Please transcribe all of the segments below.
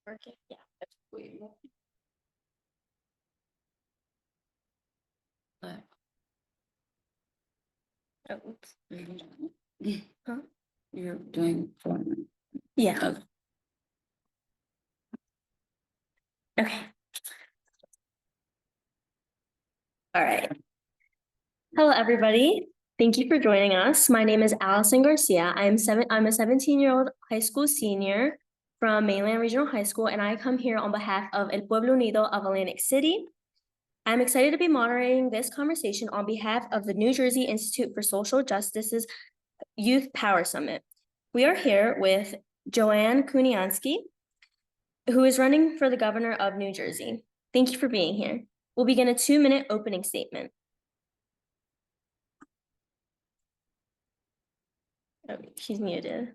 Working, yeah. Oh, oops. Huh? You're doing foreman. Yeah. Okay. All right. Hello, everybody. Thank you for joining us. My name is Allison Garcia. I'm a 17-year-old high school senior from Mainland Regional High School, and I come here on behalf of El Pueblo Unido of Atlantic City. I'm excited to be moderating this conversation on behalf of the New Jersey Institute for Social Justice's Youth Power Summit. We are here with Joanne Kuniansky, who is running for the governor of New Jersey. Thank you for being here. We'll begin a 2-minute opening statement. Oh, she's muted.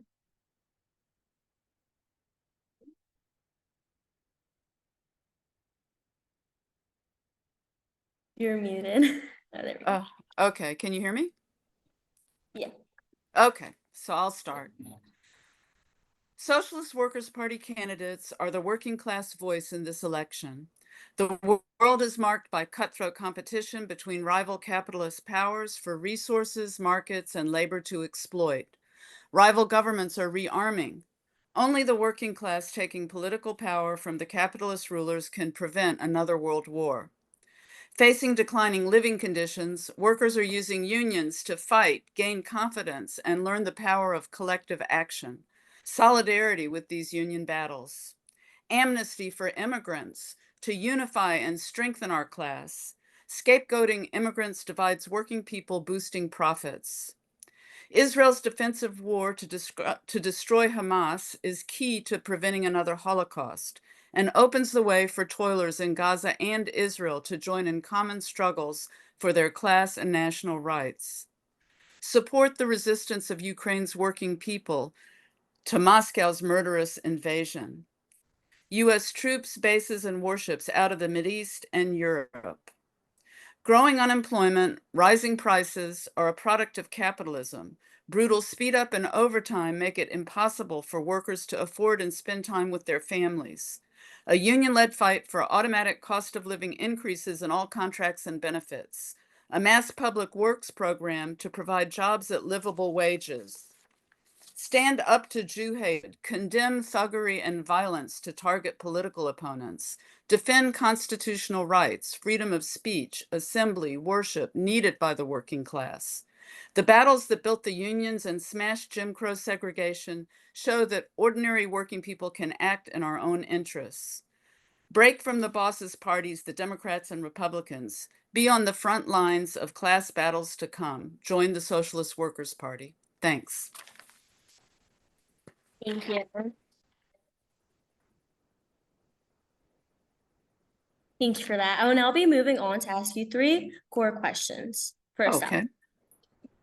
You're muted. Oh, there we go. Okay. Can you hear me? Yeah. Okay, so I'll start. Socialist Workers Party candidates are the working class voice in this election. The world is marked by cutthroat competition between rival capitalist powers for resources, markets, and labor to exploit. Rival governments are rearming. Only the working class taking political power from the capitalist rulers can prevent another world war. Facing declining living conditions, workers are using unions to fight, gain confidence, and learn the power of collective action. Solidarity with these union battles. Amnesty for immigrants to unify and strengthen our class. Scapegoating immigrants divides working people, boosting profits. Israel's defensive war to destroy Hamas is key to preventing another Holocaust and opens the way for toilers in Gaza and Israel to join in common struggles for their class and national rights. Support the resistance of Ukraine's working people to Moscow's murderous invasion. U.S. troops, bases, and warships out of the Mideast and Europe. Growing unemployment, rising prices are a product of capitalism. Brutal speed up and overtime make it impossible for workers to afford and spend time with their families. A union-led fight for automatic cost of living increases in all contracts and benefits. A mass public works program to provide jobs at livable wages. Stand up to Jew hate, condemn thuggery and violence to target political opponents, defend constitutional rights, freedom of speech, assembly, worship needed by the working class. The battles that built the unions and smashed Jim Crow segregation show that ordinary working people can act in our own interests. Break from the bosses' parties, the Democrats and Republicans. Be on the front lines of class battles to come. Join the Socialist Workers Party. Thanks. Thank you. Thank you for that. I will now be moving on to ask you 3 core questions. First Okay. out,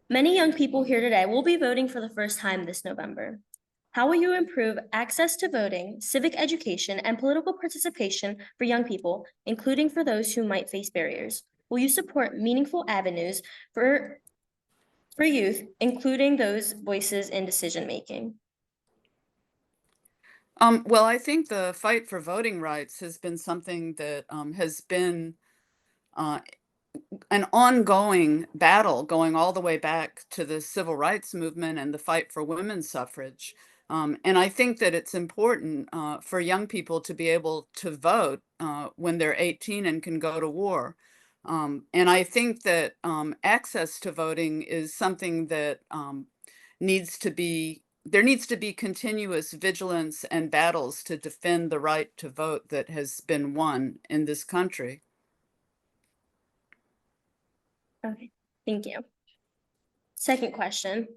many young people here today will be voting for the first time this November. How will you improve access to voting, civic education, and political participation for young people, including for those who might face barriers? Will you support meaningful avenues for youth, including those voices in decision-making? Well, I think the fight for voting rights has been something that has been uh, an ongoing battle going all the way back to the civil rights movement and the fight for women's suffrage. And I think that it's important for young people to be able to vote when they're 18 and can go to war. And I think that access to voting is something that there needs to be continuous vigilance and battles to defend the right to vote that has been won in this country. Okay, thank you. Second question.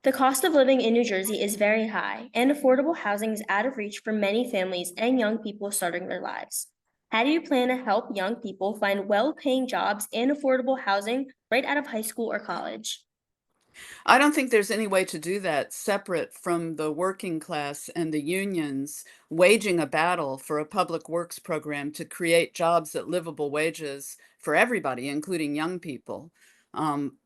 The cost of living in New Jersey is very high, and affordable housing is out of reach for many families and young people starting their lives. How do you plan to help young people find well-paying jobs and affordable housing right out of high school or college? I don't think there's any way to do that separate from the working class and the unions waging a battle for a public works program to create jobs at livable wages for everybody, including young people. Um,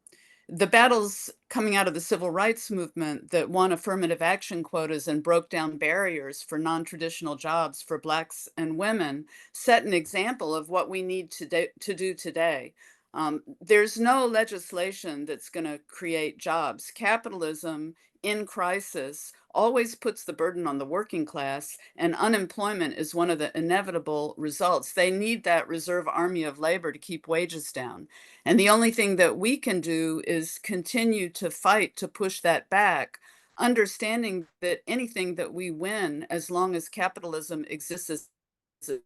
the battles coming out of the civil rights movement that won affirmative action quotas and broke down barriers for non-traditional jobs for Blacks and women set an example of what we need to do today. There's no legislation that's going to create jobs. Capitalism in crisis always puts the burden on the working class, and unemployment is one of the inevitable results. They need that reserve army of labor to keep wages down. And the only thing that we can do is continue to fight to push that back, understanding that anything that we win, as long as capitalism exists as a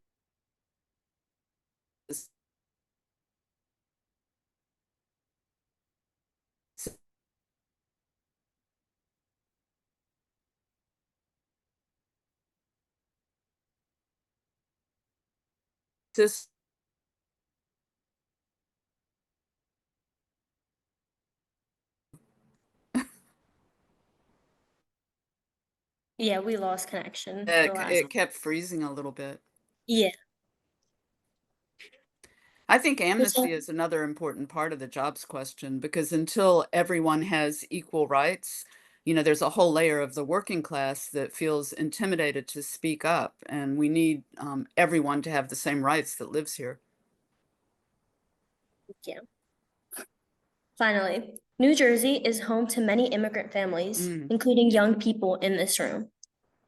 system. Yeah, we lost connection for the last. It kept freezing a little bit. Yeah. I think What's amnesty that? is another important part of the jobs question, because until everyone has equal rights, there's a whole layer of the working class that feels intimidated to speak up, and we need everyone to have the same rights that lives here. Yeah. Finally, New Jersey is home to many immigrant families, Mm. including young people in this room.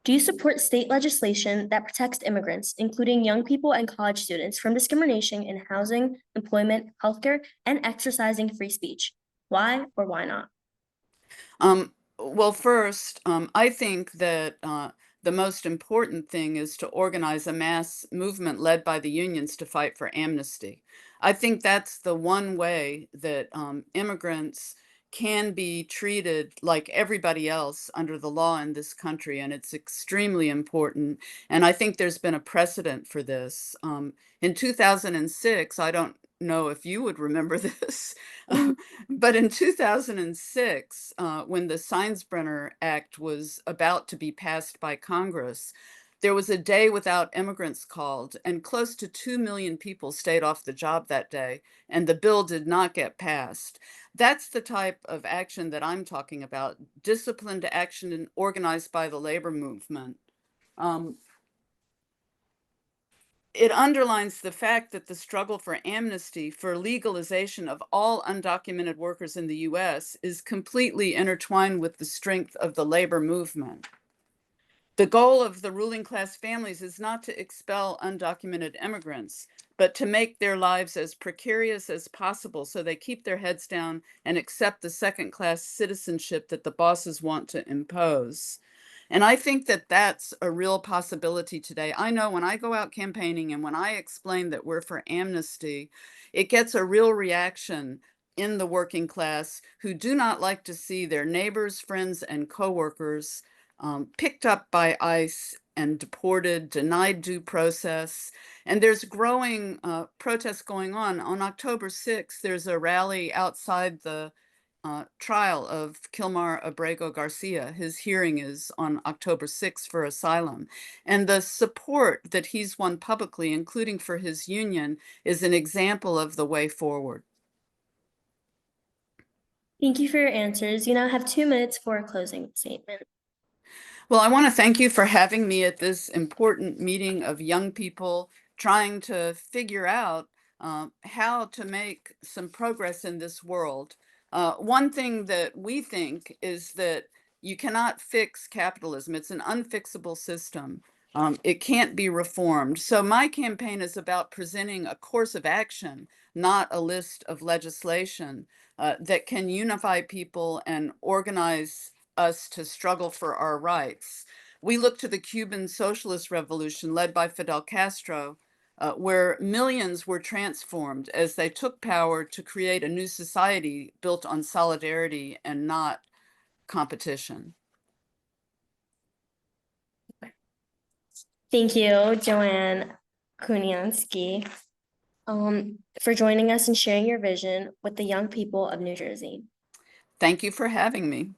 Do you support state legislation that protects immigrants, including young people and college students, from discrimination in housing, employment, healthcare, and exercising free speech? Why or why not? Well, first, I think that the most important thing is to organize a mass movement led by the unions to fight for amnesty. I think that's the one way that immigrants can be treated like everybody else under the law in this country, and it's extremely important. And I think there's been a precedent for this. In 2006, I don't know if you would remember this, but in 2006, when the Seinsbrenner Act was about to be passed by Congress, there was a day without immigrants called, and close to 2 million people stayed off the job that day, and the bill did not get passed. That's the type of action that I'm talking about, disciplined action and organized by the labor movement. Um, it underlines the fact that the struggle for amnesty, for legalization of all undocumented workers in the US, is completely intertwined with the strength of the labor movement. The goal of the ruling class families is not to expel undocumented immigrants, but to make their lives as precarious as possible so they keep their heads down and accept the second class citizenship that the bosses want to impose. And I think that that's a real possibility today. I know when I go out campaigning and when I explain that we're for amnesty, it gets a real reaction in the working class who do not like to see their neighbors, friends, and coworkers picked up by ICE and deported, denied due process. And there's growing protests going on. On October 6th, there's a rally outside the trial of Kilmar Abrego Garcia. His hearing is on October 6th for asylum. And the support that he's won publicly, including for his union, is an example of the way forward. Thank you for your answers. You now have 2 minutes for a closing statement. Well, I want to thank you for having me at this important meeting of young people trying to figure out how to make some progress in this world. One thing that we think is that you cannot fix capitalism. It's an unfixable system. It can't be reformed. So my campaign is about presenting a course of action, not a list of legislation that can unify people and organize us to struggle for our rights. We look to the Cuban Socialist Revolution led by Fidel Castro, where millions were transformed as they took power to create a new society built on solidarity and not competition. Thank you, Joanne Kuniansky, for joining us and sharing your vision with the young people of New Jersey. Thank you for having me.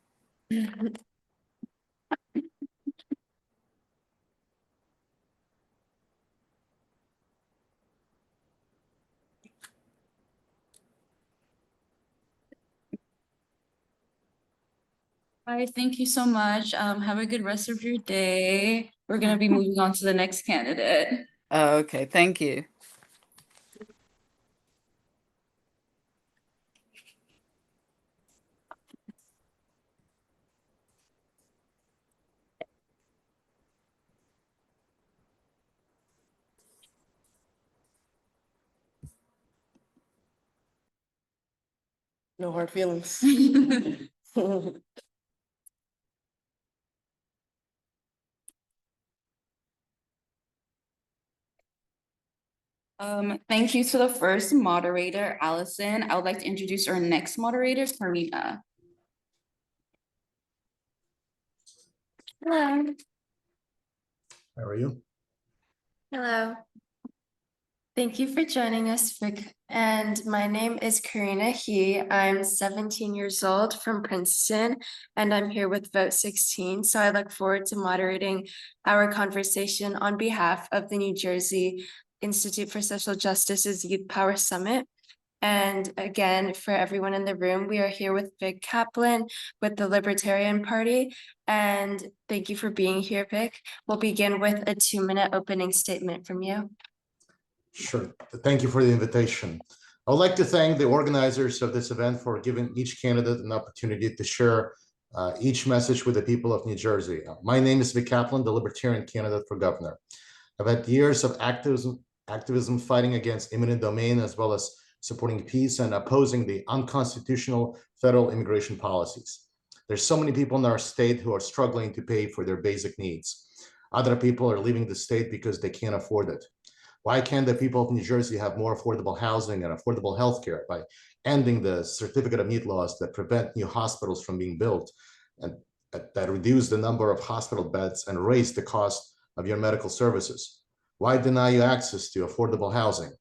All right, thank you so much. Have a good rest of your day. We're gonna be moving on to the next candidate. Okay, thank you. No hard feelings. Thank you to the first moderator, Allison. I would like to introduce our next moderator, Karina. Hello. How are you? Hello. Thank you for joining us, Vic. And my name is Karina He. I'm 17 years old from Princeton, and I'm here with Vote 16. So I look forward to moderating our conversation on behalf of the New Jersey Institute for Social Justice's Youth Power Summit. And again, for everyone in the room, we are here with Vic Kaplan with the Libertarian Party. And thank you for being here, Vic. We'll begin with a 2-minute opening statement from you. Sure. Thank you for the invitation. I would like to thank the organizers of this event for giving each candidate an opportunity to share each message with the people of New Jersey. My name is Vic Kaplan, the Libertarian candidate for governor. I've had years of activism fighting against eminent domain, as well as supporting peace and opposing the unconstitutional federal immigration policies. There's so many people in our state who are struggling to pay for their basic needs. Other people are leaving the state because they can't afford it. Why can't the people of New Jersey have more affordable housing and affordable healthcare by ending the certificate of need laws that prevent new hospitals from being built and that reduce the number of hospital beds and raise the cost of your medical services? Why deny you access to affordable housing?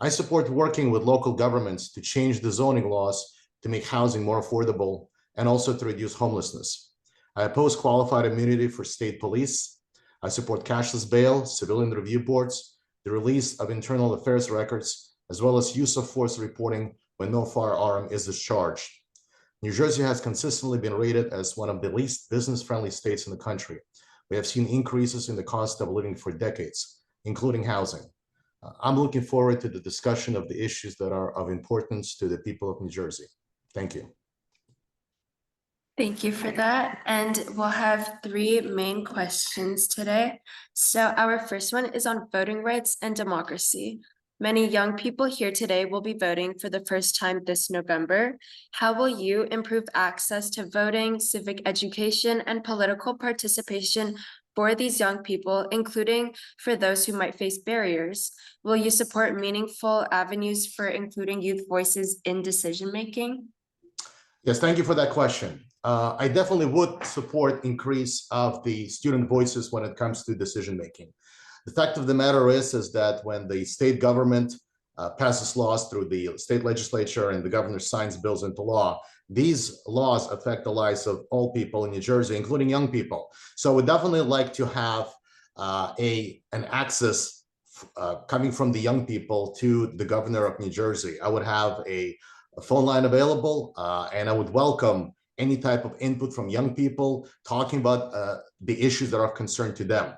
I support working with local governments to change the zoning laws to make housing more affordable and also to reduce homelessness. I oppose qualified immunity for state police. I support cashless bail, civilian review boards, the release of internal affairs records, as well as use of force reporting when no firearm is discharged. New Jersey has consistently been rated as one of the least business-friendly states in the country. We have seen increases in the cost of living for decades, including housing. I'm looking forward to the discussion of the issues that are of importance to the people of New Jersey. Thank you. Thank you for that. And we'll have 3 main questions today. So our first one is on voting rights and democracy. Many young people here today will be voting for the first time this November. How will you improve access to voting, civic education, and political participation for these young people, including for those who might face barriers? Will you support meaningful avenues for including youth voices in decision-making? Yes, thank you for that question. I definitely would support increase of the student voices when it comes to decision making. The fact of the matter is that when the state government passes laws through the state legislature and the governor signs bills into law, these laws affect the lives of all people in New Jersey, including young people. So we definitely like to have an access coming from the young people to the governor of New Jersey. I would have a phone line available, and I would welcome any type of input from young people talking about the issues that are of concern to them.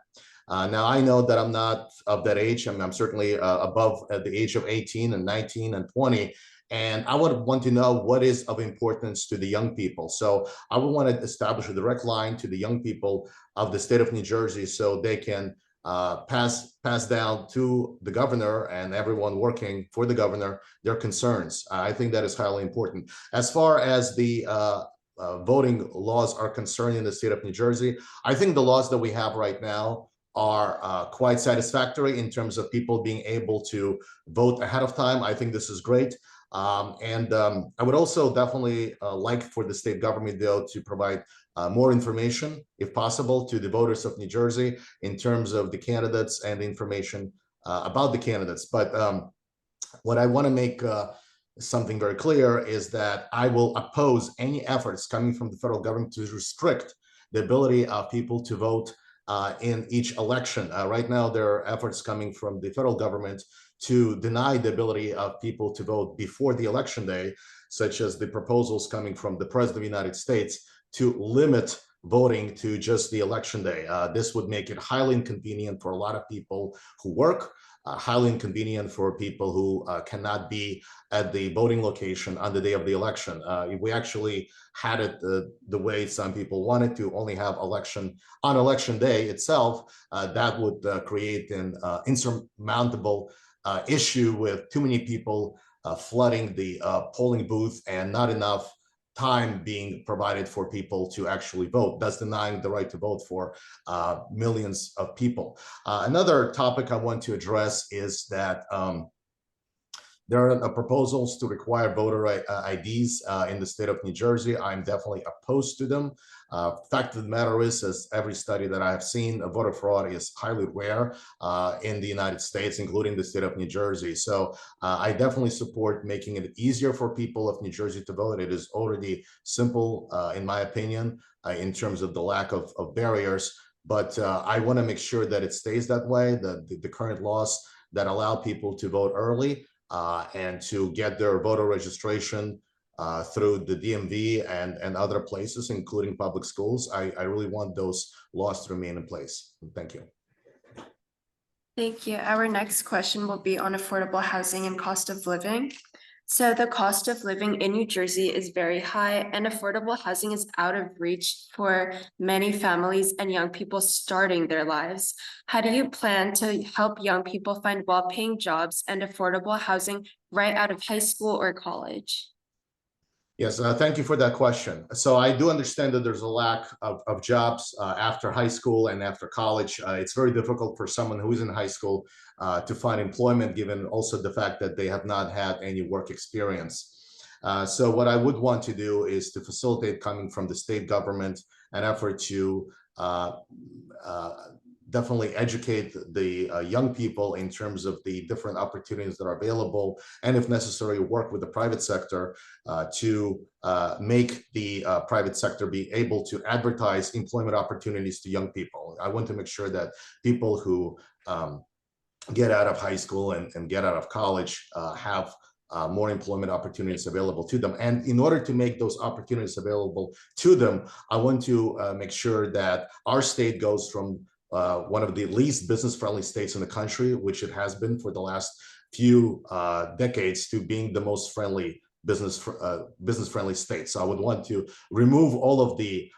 Now, I know that I'm not of that age. I'm certainly above the age of 18 and 19 and 20. And I would want to know what is of importance to the young people. So I would want to establish a direct line to the young people of the state of New Jersey so they can pass down to the governor and everyone working for the governor their concerns. I think that is highly important. As far as the voting laws are concerned in the state of New Jersey, I think the laws that we have right now are quite satisfactory in terms of people being able to vote ahead of time. I think this is great. I would also definitely like for the state government, though, to provide more information, if possible, to the voters of New Jersey in terms of the candidates and information about the candidates. But what I want to make something very clear is that I will oppose any efforts coming from the federal government to restrict the ability of people to vote in each election. Right now, there are efforts coming from the federal government to deny the ability of people to vote before the election day, such as the proposals coming from the President of the United States to limit voting to just the election day. This would make it highly inconvenient for a lot of people who work, highly inconvenient for people who cannot be at the voting location on the day of the election. If we actually had it the way some people wanted to only have election on election day itself, that would create an insurmountable issue with too many people flooding the polling booth and not enough time being provided for people to actually vote, thus denying the right to vote for millions of people. Another topic I want to address is that there are proposals to require voter IDs in the state of New Jersey. I'm definitely opposed to them. Fact of the matter is, as every study that I have seen, voter fraud is highly rare in the United States, including the state of New Jersey. So I definitely support making it easier for people of New Jersey to vote. It is already simple, in my opinion, in terms of the lack of barriers. But I want to make sure that it stays that way, the current laws that allow people to vote early and to get their voter registration through the DMV and other places, including public schools. I really want those laws to remain in place. Thank you. Thank you. Our next question will be on affordable housing and cost of living. So the cost of living in New Jersey is very high, and affordable housing is out of reach for many families and young people starting their lives. How do you plan to help young people find well-paying jobs and affordable housing right out of high school or college? Yes, thank you for that question. So I do understand that there's a lack of jobs after high school and after college. It's very difficult for someone who is in high school to find employment, given also the fact that they have not had any work experience. So what I would want to do is to facilitate, coming from the state government, an effort to definitely educate the young people in terms of the different opportunities that are available, and if necessary, work with the private sector to make the private sector be able to advertise employment opportunities to young people. I want to make sure that people who get out of high school and get out of college have more employment opportunities available to them. And in order to make those opportunities available to them, I want to make sure that our state goes from one of the least business-friendly states in the country, which it has been for the last few decades, to being the most friendly business-friendly state. So I would want to remove all of the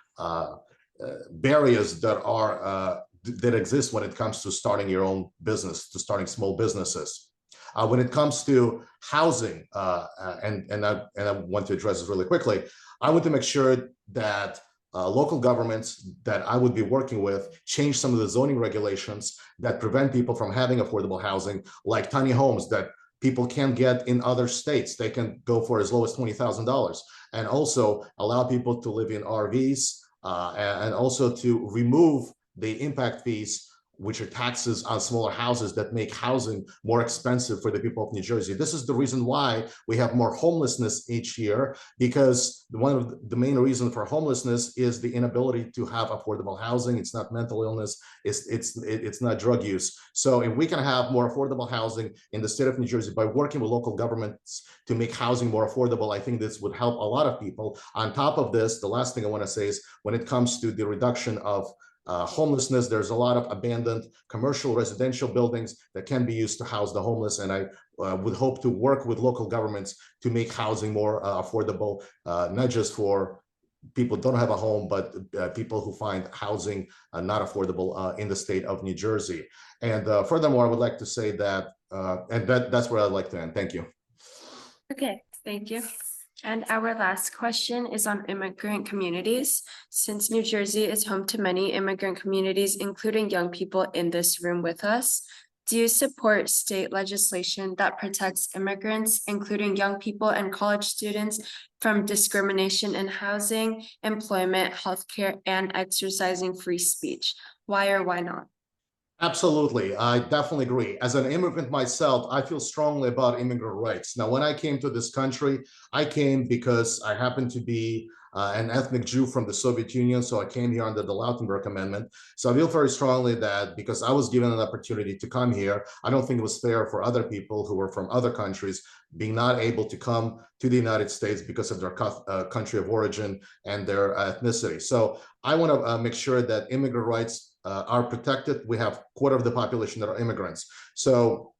barriers that are that exist when it comes to starting your own business, to starting small businesses. When it comes to housing, and I want to address this really quickly, I want to make sure that local governments that I would be working with change some of the zoning regulations that prevent people from having affordable housing, like tiny homes that people can get in other states. They can go for as low as $20,000, and also allow people to live in RVs, and also to remove the impact fees, which are taxes on smaller houses that make housing more expensive for the people of New Jersey. This is the reason why we have more homelessness each year, because one of the main reasons for homelessness is the inability to have affordable housing. It's not mental illness, it's not drug use. So if we can have more affordable housing in the state of New Jersey by working with local governments to make housing more affordable, I think this would help a lot of people. On top of this, the last thing I want to say is, when it comes to the reduction of homelessness, there's a lot of abandoned commercial residential buildings that can be used to house the homeless, and I would hope to work with local governments to make housing more affordable, not just for people who don't have a home, but people who find housing not affordable in the state of New Jersey. And furthermore, I would like to say that, and that's where I'd like to end. Thank you. Okay, thank you. And our last question is on immigrant communities. Since New Jersey is home to many immigrant communities, including young people in this room with us, do you support state legislation that protects immigrants, including young people and college students, from discrimination in housing, employment, healthcare, and exercising free speech? Why or why not? Absolutely, I definitely agree. As an immigrant myself, I feel strongly about immigrant rights. Now, when I came to this country, I came because I happened to be an ethnic Jew from the Soviet Union, so I came here under the Lautenberg Amendment. So I feel very strongly that because I was given an opportunity to come here, I don't think it was fair for other people who were from other countries being not able to come to the United States because of their country of origin and their ethnicity. So I want to make sure that immigrant rights are protected. We have a quarter of the population that are immigrants. So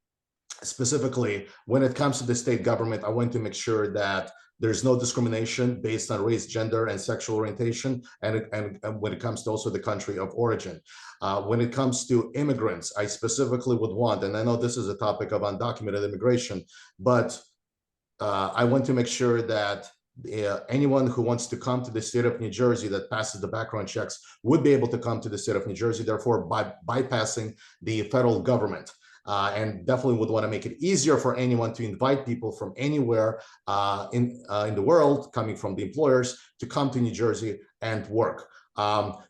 specifically, when it comes to the state government, I want to make sure that there's no discrimination based on race, gender, and sexual orientation, and when it comes to also the country of origin. When it comes to immigrants, I specifically would want, and I know this is a topic of undocumented immigration, but I want to make sure that anyone who wants to come to the state of New Jersey that passes the background checks would be able to come to the state of New Jersey, therefore bypassing the federal government. And definitely would want to make it easier for anyone to invite people from anywhere in the world, coming from the employers, to come to New Jersey and work.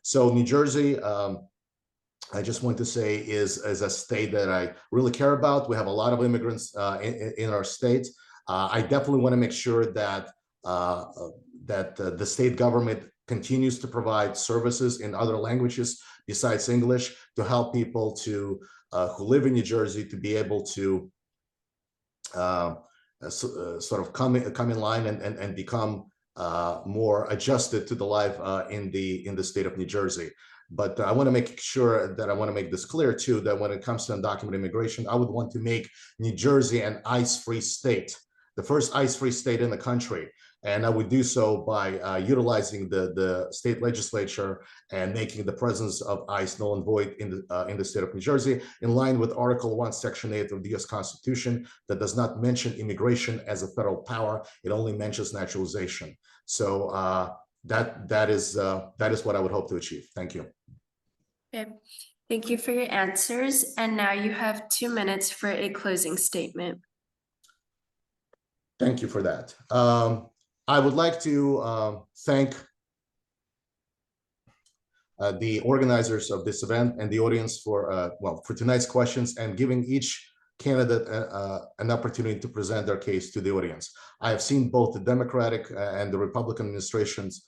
So New Jersey, I just want to say, is a state that I really care about. We have a lot of immigrants in our state. I definitely want to make sure that the state government continues to provide services in other languages besides English to help people to who live in New Jersey to be able to sort of come in line and become more adjusted to the life in the state of New Jersey. But I want to make sure that I want to make this clear too, that when it comes to undocumented immigration, I would want to make New Jersey an ICE-free state, the first ICE-free state in the country. And I would do so by utilizing the state legislature and making the presence of ICE null and void in the state of New Jersey, in line with Article 1, Section 8 of the U.S. Constitution, that does not mention immigration as a federal power. It only mentions naturalization. So that is what I would hope to achieve. Thank you. Okay, thank you for your answers. And now you have 2 minutes for a closing statement. Thank you for that. I would like to thank the organizers of this event and the audience for tonight's questions and giving each candidate an opportunity to present their case to the audience. I have seen both the Democratic and the Republican administrations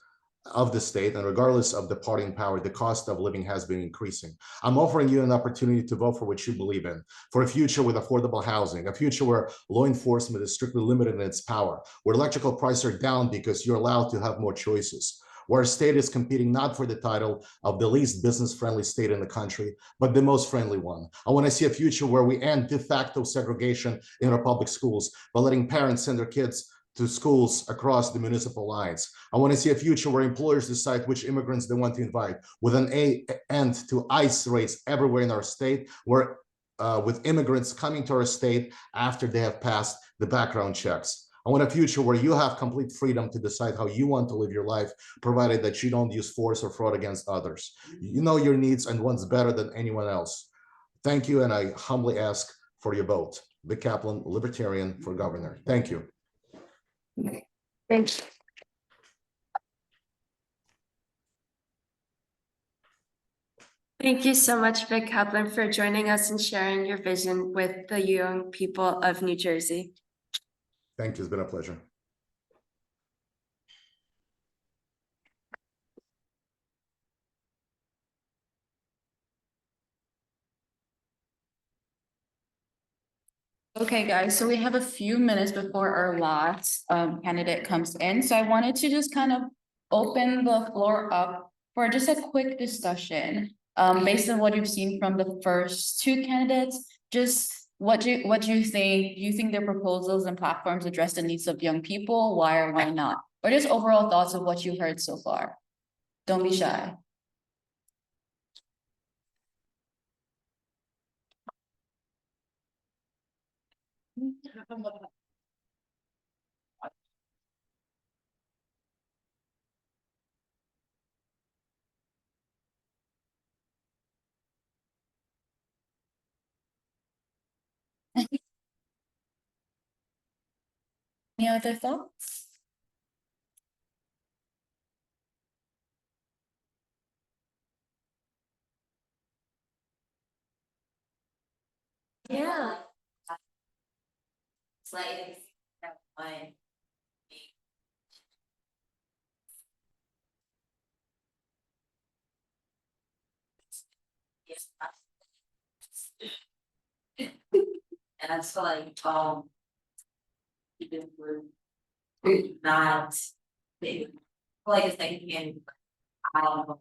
of the state, and regardless of the party in power, the cost of living has been increasing. I'm offering you an opportunity to vote for what you believe in, for a future with affordable housing, a future where law enforcement is strictly limited in its power, where electrical prices are down because you're allowed to have more choices, where a state is competing not for the title of the least business-friendly state in the country, but the most friendly one. I want to see a future where we end de facto segregation in our public schools by letting parents send their kids to schools across the municipal lines. I want to see a future where employers decide which immigrants they want to invite, with an end to ICE raids everywhere in our state, where with immigrants coming to our state after they have passed the background checks. I want a future where you have complete freedom to decide how you want to live your life, provided that you don't use force or fraud against others. You know your needs and what's better than anyone else. Thank you, and I humbly ask for your vote. Vic Kaplan, Libertarian for governor. Thank you. Thank you. Thank you so much, Vic Kaplan, for joining us and sharing your vision with the young people of New Jersey. Thank you. It's been a pleasure. Okay, guys, so we have a few minutes before our last candidate comes in. So I wanted to just kind of open the floor up for just a quick discussion. Based on what you've seen from the first two candidates, just what do you think? Do you think their proposals and platforms address the needs of young people? Why or why not? Or just overall thoughts of what you heard so far? Don't be shy. Any other thoughts? Yeah. It's like one. And I feel like, even we're not, maybe, like it's like, again, I don't know.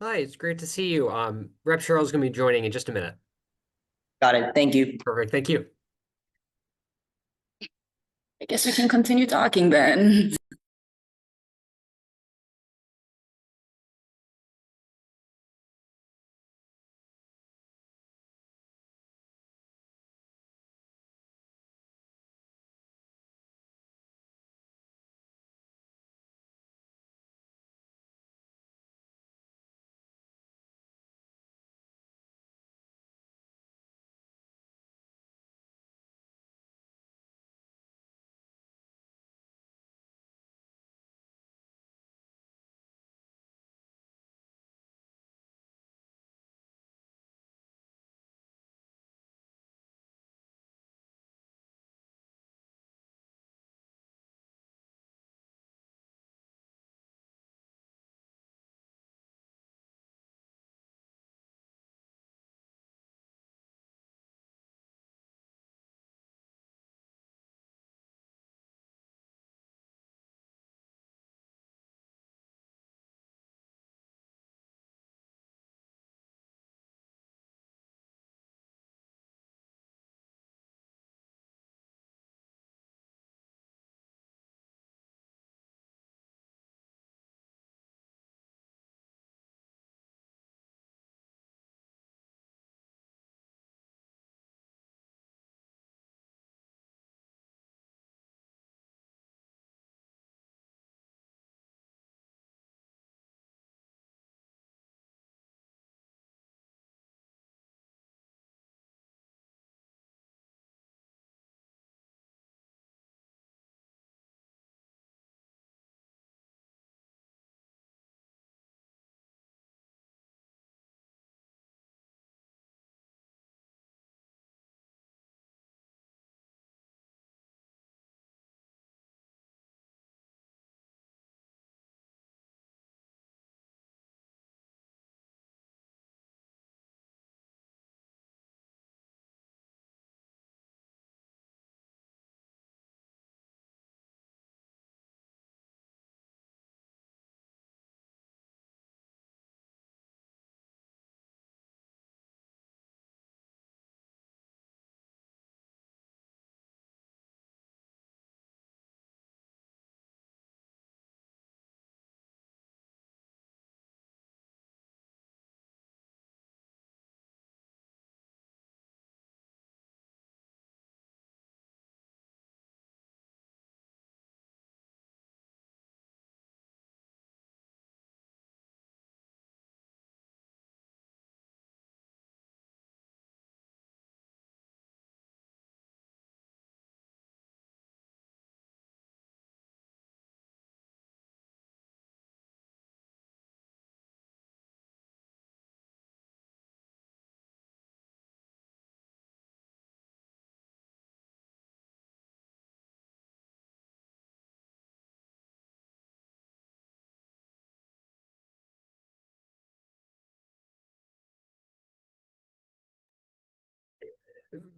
Hi, it's great to see you. Rep Sherrill's gonna be joining in just a minute. Got it. Thank you. Perfect, thank you. I guess we can continue talking then.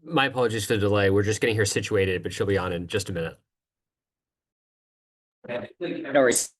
My apologies for the delay. We're just getting her situated, but she'll be on in just a minute. No worries.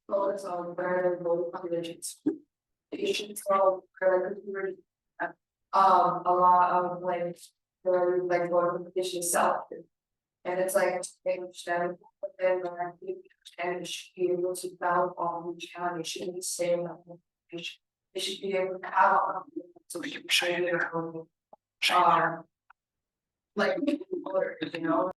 focus on where the voting populations. You should tell a lot of like the like voter petition itself. And it's like they understand, but then and should be able to ballot on each county, shouldn't be saying that. They should be able to have. So we can show you their own. Like, you know.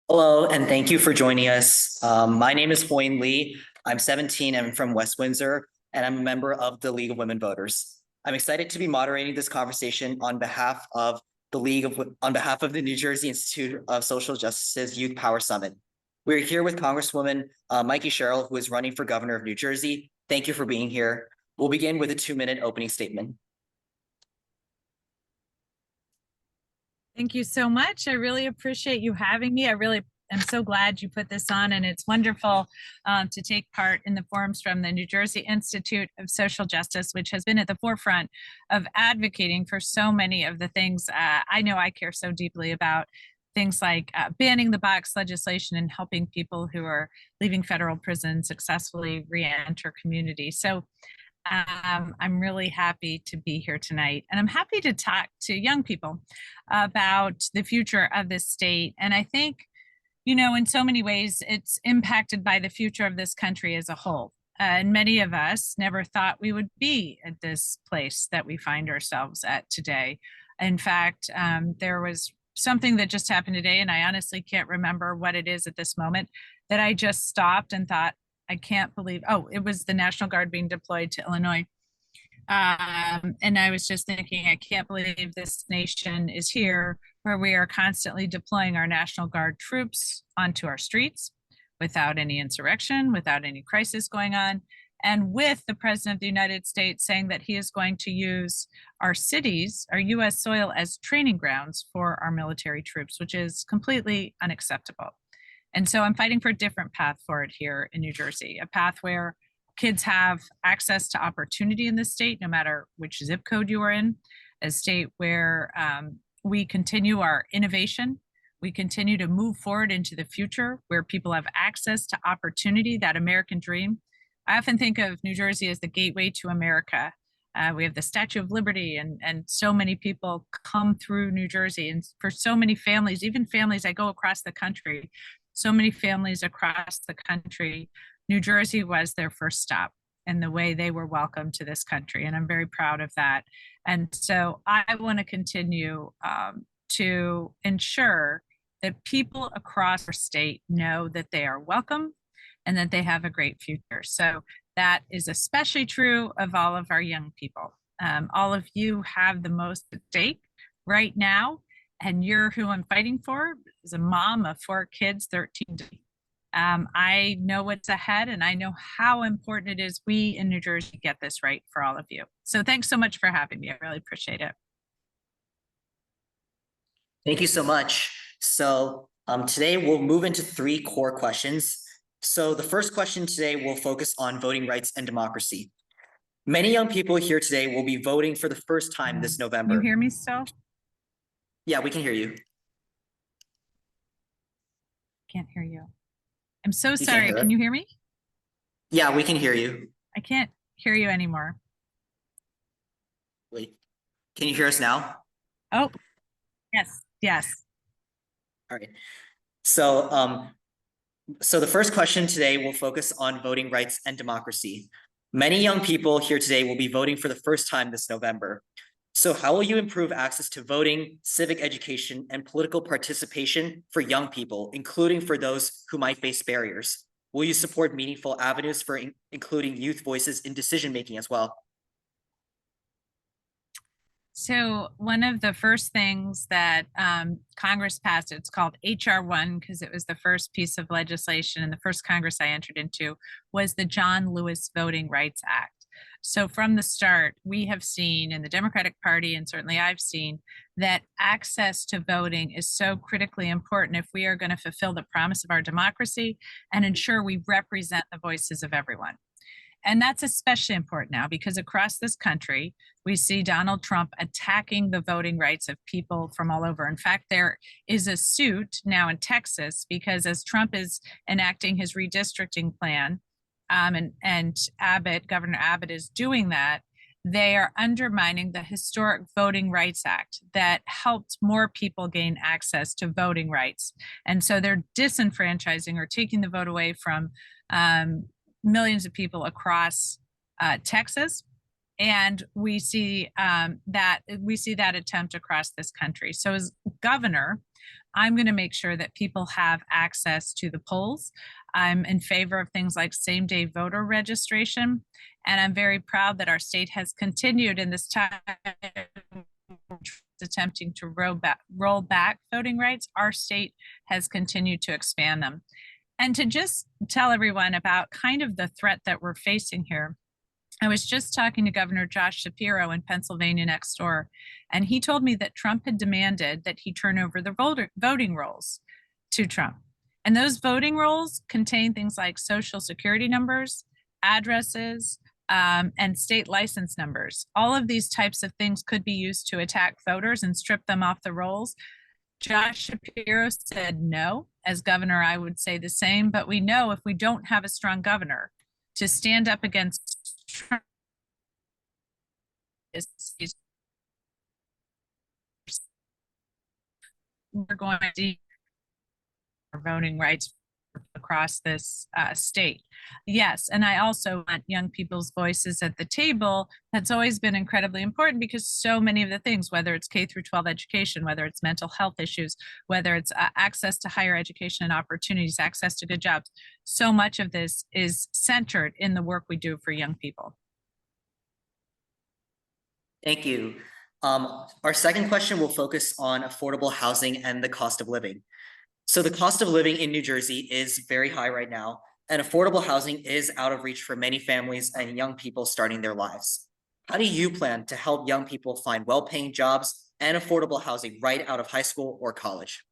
Hello, and thank you for joining us. My name is Hoyne Lee. I'm 17 and I'm from West Windsor, and I'm a member of the League of Women Voters. I'm excited to be moderating this conversation on behalf of the New Jersey Institute of Social Justice's Youth Power Summit. We're here with Congresswoman Mikie Sherrill, who is running for governor of New Jersey. Thank you for being here. We'll begin with a 2-minute opening statement. Thank you so much. I really appreciate you having me. I really am so glad you put this on, and it's wonderful to take part in the forums from the New Jersey Institute of Social Justice, which has been at the forefront of advocating for so many of the things I know I care so deeply about. Things like banning the box legislation and helping people who are leaving federal prison successfully re-enter community. So I'm really happy to be here tonight, and I'm happy to talk to young people about the future of this state. And I think, you know, in so many ways, it's impacted by the future of this country as a whole. And many of us never thought we would be at this place that we find ourselves at today. In fact, there was something that just happened today, and I honestly can't remember what it is at this moment, that I just stopped and thought, I can't believe, oh, it was the National Guard being deployed to Illinois. And I was just thinking, I can't believe this nation is here where we are constantly deploying our National Guard troops onto our streets without any insurrection, without any crisis going on, and with the President of the United States saying that he is going to use our cities, our US soil, as training grounds for our military troops, which is completely unacceptable. And so I'm fighting for a different path forward here in New Jersey, a path where kids have access to opportunity in this state, no matter which zip code you are in, a state where we continue our innovation, we continue to move forward into the future, where people have access to opportunity, that American dream. I often think of New Jersey as the gateway to America. We have the Statue of Liberty, and so many people come through New Jersey. And for so many families, even families I go across the country, so many families across the country, New Jersey was their first stop and the way they were welcomed to this country. And I'm very proud of that. And so I want to continue to ensure that people across our state know that they are welcome and that they have a great future. So that is especially true of all of our young people. All of you have the most at stake right now, and you're who I'm fighting for. As a mom of 4 kids, 13. I know what's ahead, and I know how important it is we in New Jersey get this right for all of you. So thanks so much for having me. I really appreciate it. Thank you so much. So today we'll move into 3 core questions. So the first question today will focus on voting rights and democracy. Many young people here today will be voting for the first time this November. Can you hear me still? Yeah, we can hear you. Can't hear you. I'm so can't sorry. hear Can it? you hear me? Yeah, we can hear you. I can't hear you anymore. Wait, can you hear us now? Oh, yes, yes. All right. So, so the first question today will focus on voting rights and democracy. Many young people here today will be voting for the first time this November. So how will you improve access to voting, civic education, and political participation for young people, including for those who might face barriers? Will you support meaningful avenues for including youth voices in decision-making as well? So one of the first things that Congress passed, it's called HR1 because it was the first piece of legislation and the first Congress I entered into, was the John Lewis Voting Rights Act. So from the start, we have seen in the Democratic Party, and certainly I've seen, that access to voting is so critically important if we are going to fulfill the promise of our democracy and ensure we represent the voices of everyone. And that's especially important now because across this country, we see Donald Trump attacking the voting rights of people from all over. In fact, there is a suit now in Texas because as Trump is enacting his redistricting plan, and Governor Abbott is doing that, they are undermining the historic Voting Rights Act that helped more people gain access to voting rights. And so they're disenfranchising or taking the vote away from millions of people across Texas. And we see that attempt across this country. So as governor, I'm going to make sure that people have access to the polls. I'm in favor of things like same-day voter registration. And I'm very proud that our state has continued in this time attempting to roll back voting rights. Our state has continued to expand them. And to just tell everyone about kind of the threat that we're facing here, I was just talking to Governor Josh Shapiro in Pennsylvania next door, and he told me that Trump had demanded that he turn over the voting rolls to Trump. And those voting rolls contain things like social security numbers, addresses, and state license numbers. All of these types of things could be used to attack voters and strip them off the rolls. Josh Shapiro said no. As governor, I would say the same, but we know if we don't have a strong governor to stand up against Trump, we're going to see voting rights across this state. Yes, and I also want young people's voices at the table. That's always been incredibly important because so many of the things, whether it's K through 12 education, whether it's mental health issues, whether it's access to higher education and opportunities, access to good jobs, so much of this is centered in the work we do for young people. Thank you. Our second question will focus on affordable housing and the cost of living. So the cost of living in New Jersey is very high right now, and affordable housing is out of reach for many families and young people starting their lives. How do you plan to help young people find well-paying jobs and affordable housing right out of high school or college?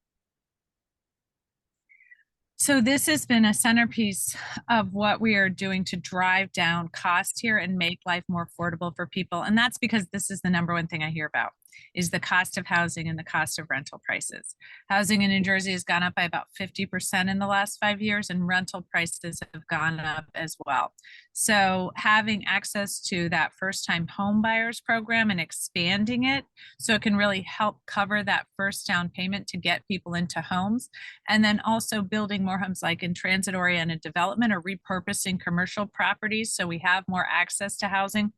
So this has been a centerpiece of what we are doing to drive down costs here and make life more affordable for people. And that's because this is the number one thing I hear about, is the cost of housing and the cost of rental prices. Housing in New Jersey has gone up by about 50% in the last 5 years, and rental prices have gone up as well. So having access to that first-time home buyers program and expanding it so it can really help cover that first down payment to get people into homes, and then also building more homes like in transit-oriented development or repurposing commercial properties so we have more access to housing.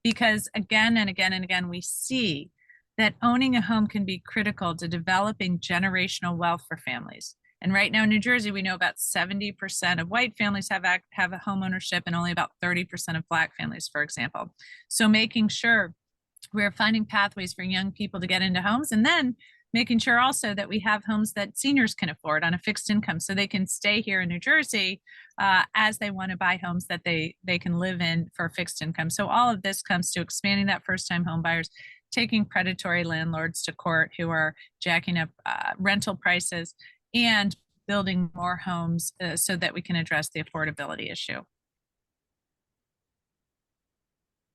Because again and again and again, we see that owning a home can be critical to developing generational wealth for families. And right now in New Jersey, we know about 70% of white families have a home ownership and only about 30% of Black families, for example. So making sure we're finding pathways for young people to get into homes, and then making sure also that we have homes that seniors can afford on a fixed income so they can stay here in New Jersey as they want to buy homes that they can live in for a fixed income. So all of this comes to expanding that first-time home buyers, taking predatory landlords to court who are jacking up rental prices, and building more homes so that we can address the affordability issue.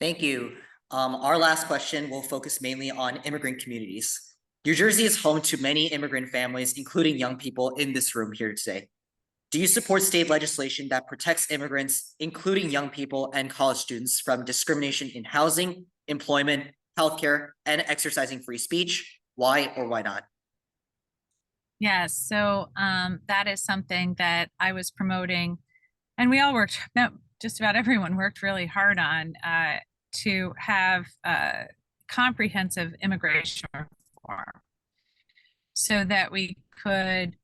Thank you. Our last question will focus mainly on immigrant communities. New Jersey is home to many immigrant families, including young people in this room here today. Do you support state legislation that protects immigrants, including young people and college students, from discrimination in housing, employment, healthcare, and exercising free speech? Why or why not? Yes, so that is something that I was promoting, and we all worked, no, just about everyone worked really hard on to have comprehensive immigration reform so that we could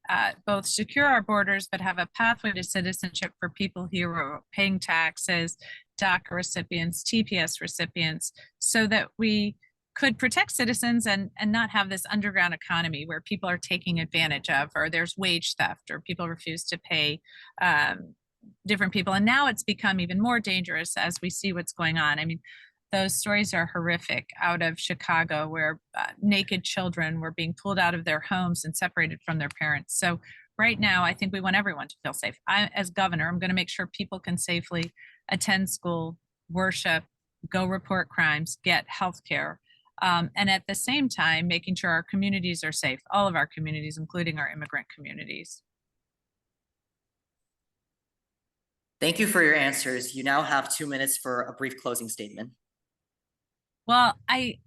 both secure our borders, but have a pathway to citizenship for people who are paying taxes, DACA recipients, TPS recipients, so that we could protect citizens and not have this underground economy where people are taking advantage of, or there's wage theft, or people refuse to pay different people. And now it's become even more dangerous as we see what's going on. I mean, those stories are horrific out of Chicago, where naked children were being pulled out of their homes and separated from their parents. So right now, I think we want everyone to feel safe. As governor, I'm going to make sure people can safely attend school, worship, go report crimes, get health care. And at the same time, making sure our communities are safe, all of our communities, including our immigrant communities. Thank you for your answers. You now have 2 minutes for a brief closing statement. Well, I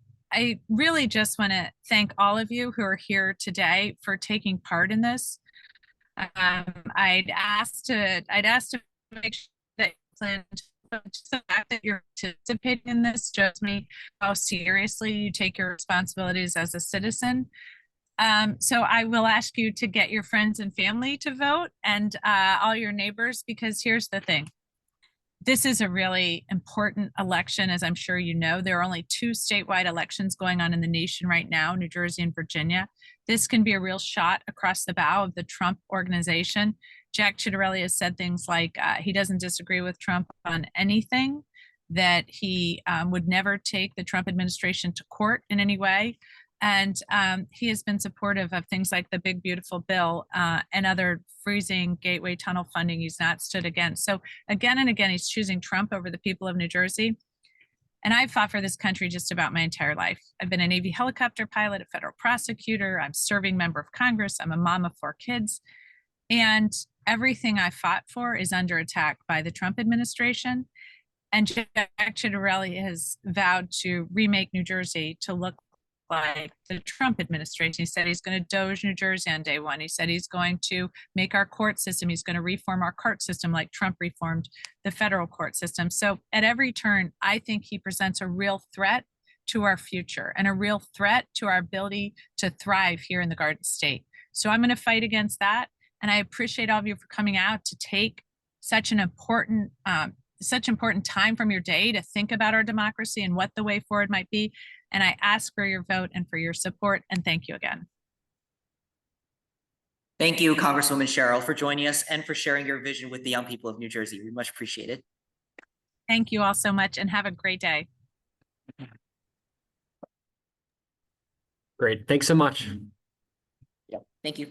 really just want to thank all of you who are here today for taking part in this. I'd asked to make sure that the fact that you're participating in this shows me how seriously you take your responsibilities as a citizen. So I will ask you to get your friends and family to vote, and all your neighbors, because here's the thing. This is a really important election, as I'm sure you know. There are only 2 statewide elections going on in the nation right now, New Jersey and Virginia. This can be a real shot across the bow of the Trump organization. Jack Ciattarelli has said things like he doesn't disagree with Trump on anything, that he would never take the Trump administration to court in any way. And he has been supportive of things like the Big Beautiful Bill and other freezing gateway tunnel funding he's not stood against. So again and again, he's choosing Trump over the people of New Jersey. And I've fought for this country just about my entire life. I've been a Navy helicopter pilot, a federal prosecutor, I'm serving member of Congress, I'm a mom of 4 kids. And everything I fought for is under attack by the Trump administration. And Jack Ciattarelli has vowed to remake New Jersey to look like the Trump administration. He said he's going to doge New Jersey on day one. He said he's going to make our court system, he's going to reform our court system like Trump reformed the federal court system. So at every turn, I think he presents a real threat to our future and a real threat to our ability to thrive here in the Garden State. So I'm going to fight against that. And I appreciate all of you for coming out to take such an important time from your day to think about our democracy and what the way forward might be. And I ask for your vote and for your support, and thank you again. Thank you, Congresswoman Sherrill, for joining us and for sharing your vision with the young people of New Jersey. We much appreciate it. Thank you all so much, and have a great day. Great. Thanks so much. Yep. Thank you.